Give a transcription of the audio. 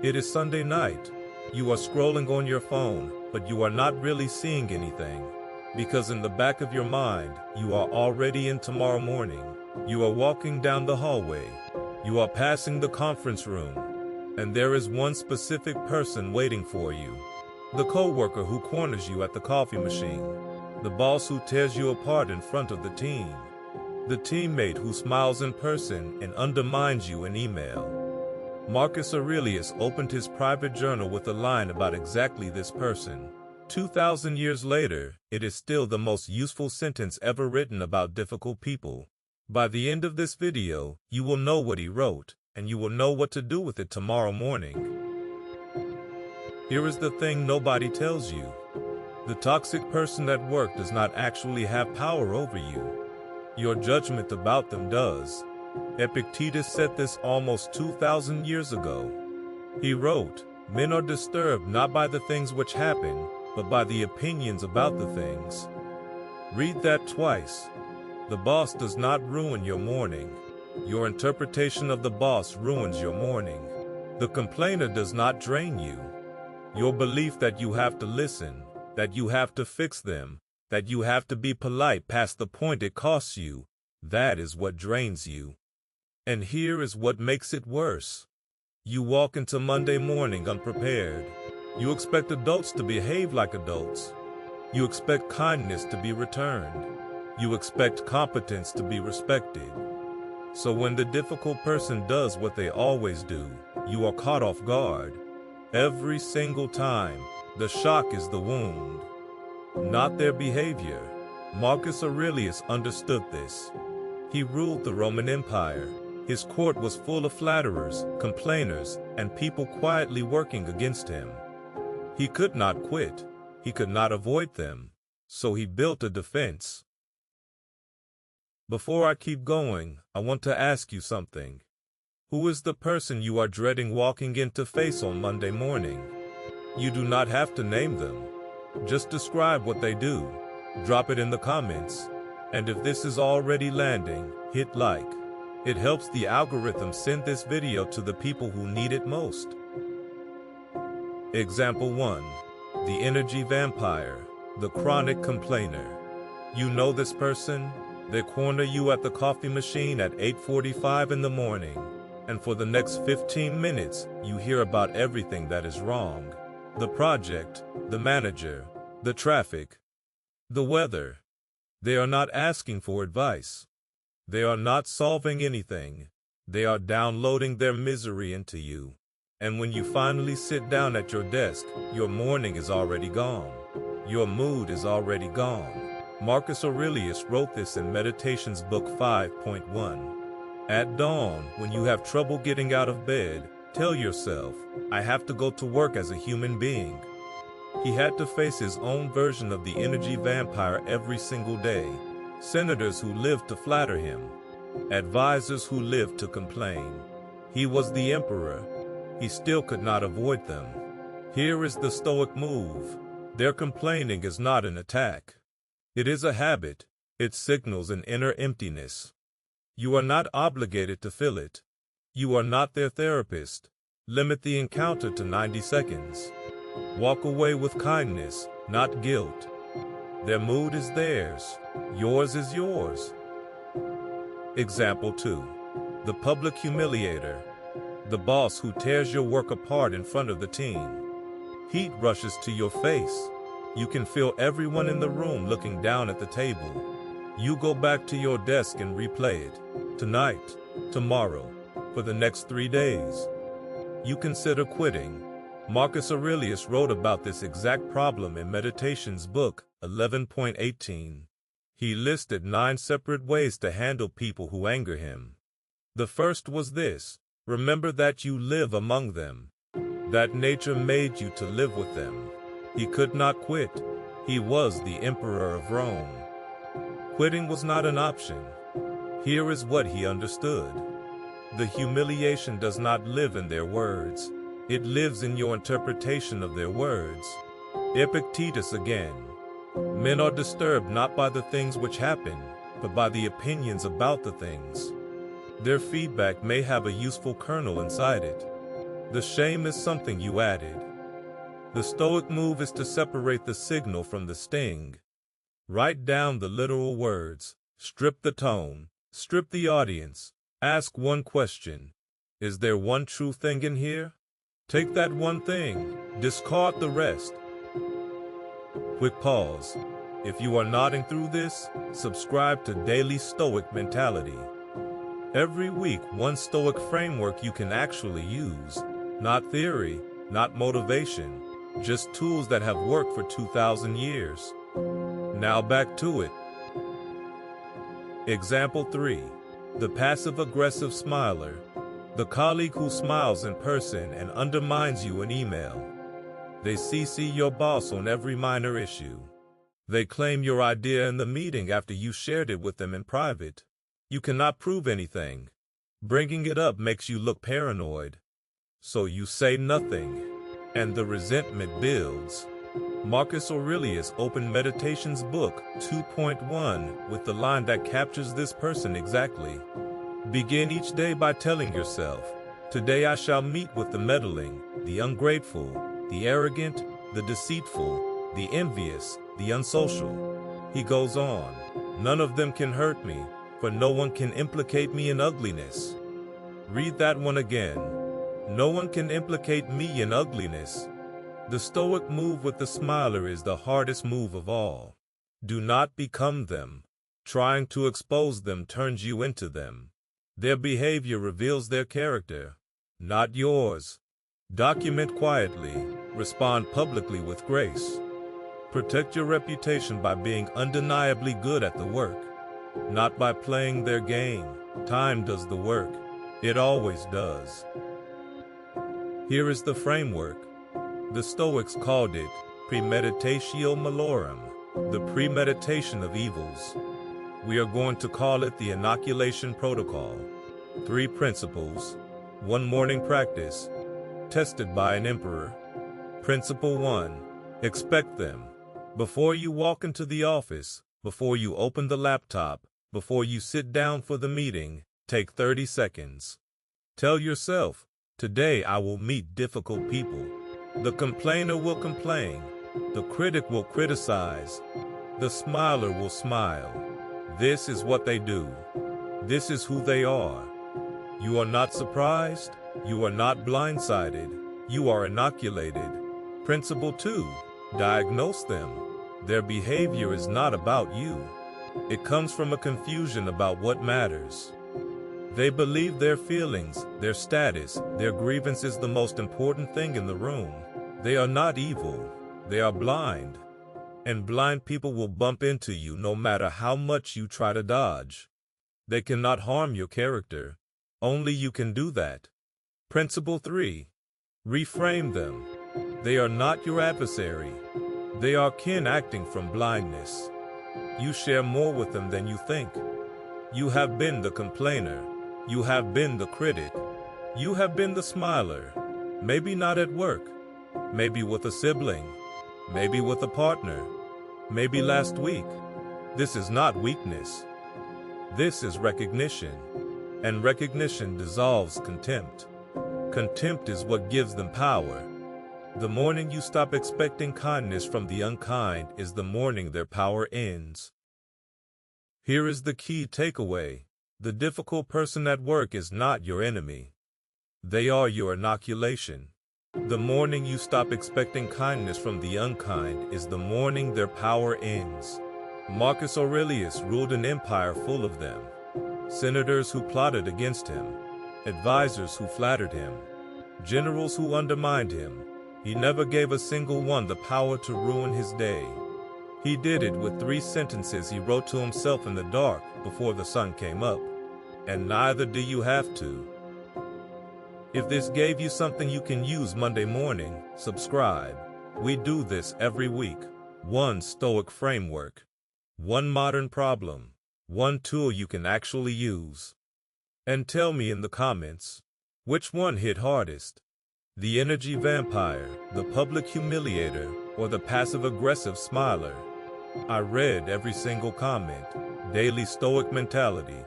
It is Sunday night. You are scrolling on your phone, but you are not really seeing anything. Because in the back of your mind, you are already in tomorrow morning. You are walking down the hallway. You are passing the conference room. And there is one specific person waiting for you. The coworker who corners you at the coffee machine. The boss who tears you apart in front of the team. The teammate who smiles in person and undermines you in email. Marcus Aurelius opened his private journal with a line about exactly this person. 2,000 years later, it is still the most useful sentence ever written about difficult people. By the end of this video, you will know what he wrote, and you will know what to do with it tomorrow morning. Here is the thing nobody tells you. The toxic person at work does not actually have power over you. Your judgment about them does. Epictetus said this almost 2,000 years ago. He wrote, "Men are disturbed not by the things which happen, but by the opinions about the things." Read that twice. The boss does not ruin your morning. Your interpretation of the boss ruins your morning. The complainer does not drain you. Your belief that you have to listen, that you have to fix them, that you have to be polite past the point it costs you, that is what drains you. And here is what makes it worse. You walk into Monday morning unprepared. You expect adults to behave like adults. You expect kindness to be returned. You expect competence to be respected. So when the difficult person does what they always do, you are caught off guard. Every single time, the shock is the wound, not their behavior. Marcus Aurelius understood this. He ruled the Roman Empire. His court was full of flatterers, complainers, and people quietly working against him. He could not quit. He could not avoid them. So he built a defense. Before I keep going, I want to ask you something. Who is the person you are dreading walking into face on Monday morning? You do not have to name them. Just describe what they do. Drop it in the comments. And if this is already landing, hit like. It helps the algorithm send this video to the people who need it most. Example 1. The energy vampire, the chronic complainer. You know this person? They corner you at the coffee machine at 8:45 in the morning. And for the next 15 minutes, you hear about everything that is wrong. The project, the manager, the traffic, the weather. They are not asking for advice. They are not solving anything. They are downloading their misery into you. And when you finally sit down at your desk, your morning is already gone. Your mood is already gone. Marcus Aurelius wrote this in Meditations Book 5.1. At dawn, when you have trouble getting out of bed, tell yourself, I have to go to work as a human being. He had to face his own version of the energy vampire every single day. Senators who lived to flatter him. Advisors who lived to complain. He was the emperor. He still could not avoid them. Here is the Stoic move. Their complaining is not an attack. It is a habit. It signals an inner emptiness. You are not obligated to fill it. You are not their therapist. Limit the encounter to 90 seconds. Walk away with kindness, not guilt. Their mood is theirs. Yours is yours. Example 2. The public humiliator. The boss who tears your work apart in front of the team. Heat rushes to your face. You can feel everyone in the room looking down at the table. You go back to your desk and replay it. Tonight, tomorrow, for the next 3 days. You consider quitting. Marcus Aurelius wrote about this exact problem in Meditations Book 11.18. He listed 9 separate ways to handle people who anger him. The first was this: remember that you live among them. That nature made you to live with them. He could not quit. He was the emperor of Rome. Quitting was not an option. Here is what he understood. The humiliation does not live in their words. It lives in your interpretation of their words. Epictetus again. Men are disturbed not by the things which happen, but by the opinions about the things. Their feedback may have a useful kernel inside it. The shame is something you added. The Stoic move is to separate the signal from the sting. Write down the literal words, strip the tone, strip the audience, ask one question. Is there one true thing in here? Take that one thing, discard the rest. Quick pause. If you are nodding through this, subscribe to Daily Stoic Mentality. Every week, one Stoic framework you can actually use. Not theory, not motivation, just tools that have worked for 2,000 years. Now back to it. Example 3. The passive-aggressive smiler. The colleague who smiles in person and undermines you in email. They CC your boss on every minor issue. They claim your idea in the meeting after you shared it with them in private. You cannot prove anything. Bringing it up makes you look paranoid. So you say nothing, and the resentment builds. Marcus Aurelius opened Meditation's book 2.1 with the line that captures this person exactly. Begin each day by telling yourself, today I shall meet with the meddling, the ungrateful, the arrogant, the deceitful, the envious, the unsocial. He goes on, none of them can hurt me, for no one can implicate me in ugliness. Read that one again. No one can implicate me in ugliness. The Stoic move with the smiler is the hardest move of all. Do not become them. Trying to expose them turns you into them. Their behavior reveals their character, not yours. Document quietly, respond publicly with grace. Protect your reputation by being undeniably good at the work, not by playing their game. Time does the work. It always does. Here is the framework. The Stoics called it premeditatio malorum, the premeditation of evils. We are going to call it the Inoculation Protocol. 3 principles, 1 morning practice, tested by an emperor. Principle 1. Expect them. Before you walk into the office, before you open the laptop, before you sit down for the meeting, take 30 seconds. Tell yourself, today I will meet difficult people. The complainer will complain. The critic will criticize. The smiler will smile. This is what they do. This is who they are. You are not surprised. You are not blindsided. You are inoculated. Principle 2. Diagnose them. Their behavior is not about you. It comes from a confusion about what matters. They believe their feelings, their status, their grievance is the most important thing in the room. They are not evil. They are blind. And blind people will bump into you no matter how much you try to dodge. They cannot harm your character. Only you can do that. Principle 3. Reframe them. They are not your adversary. They are kin acting from blindness. You share more with them than you think. You have been the complainer. You have been the critic. You have been the smiler. Maybe not at work. Maybe with a sibling. Maybe with a partner. Maybe last week. This is not weakness. This is recognition. And recognition dissolves contempt. Contempt is what gives them power. The morning you stop expecting kindness from the unkind is the morning their power ends. Here is the key takeaway. The difficult person at work is not your enemy. They are your inoculation. The morning you stop expecting kindness from the unkind is the morning their power ends. Marcus Aurelius ruled an empire full of them. Senators who plotted against him, advisors who flattered him, generals who undermined him. He never gave a single one the power to ruin his day. He did it with 3 sentences he wrote to himself in the dark before the sun came up. And neither do you have to. If this gave you something you can use Monday morning, subscribe. We do this every week. 1 Stoic framework. 1 modern problem. 1 tool you can actually use. And tell me in the comments, which one hit hardest? The energy vampire, the public humiliator, or the passive-aggressive smiler? I read every single comment. Daily Stoic Mentality.